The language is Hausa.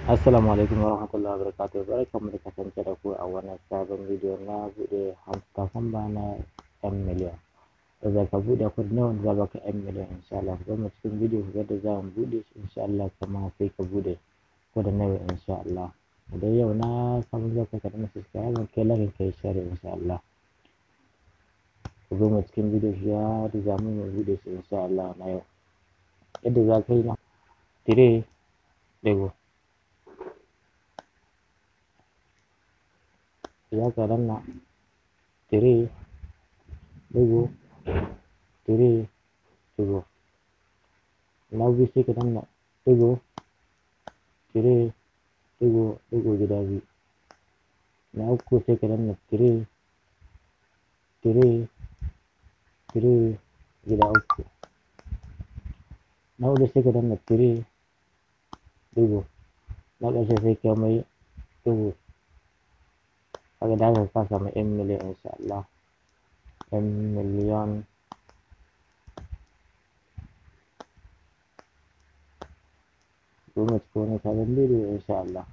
Assalamualaikum warahmatullahi wabarakatuh. Barkanmu da kasance da ku a wannan sabon bidiyo na buɗe kafin bana 'yan miliyan. Da za ka buɗe kuɗi nawa za baka 'yan miliyan insha Allah. Ku mu cikin bidiyo ku ga da za mu buɗe shi insha Allah, kuma sai ka buɗe kuɗi nawa insha Allah. Da yau na samu zai ka da subscribe kai like kai share insha Allah. Ku zo mu cikin bidiyo shi ya da za mu buɗe shi insha Allah na yau. Yadda za ka yi na tire ɗigo. Ya ka danna tire ɗigo ɗigo. Na biyu sai ka danna ɗigo ɗigo gida biyu. Na uku sai ka danna tire gida uku. Na huɗu sai ka danna tire ɗigo. Na ƙarshe sai ka mai ɗigo. Haka da haka ka samu 'yan miliyan insha Allah. 'yan miliyan. Goma cikin wani sabon bidiyo insha Allah.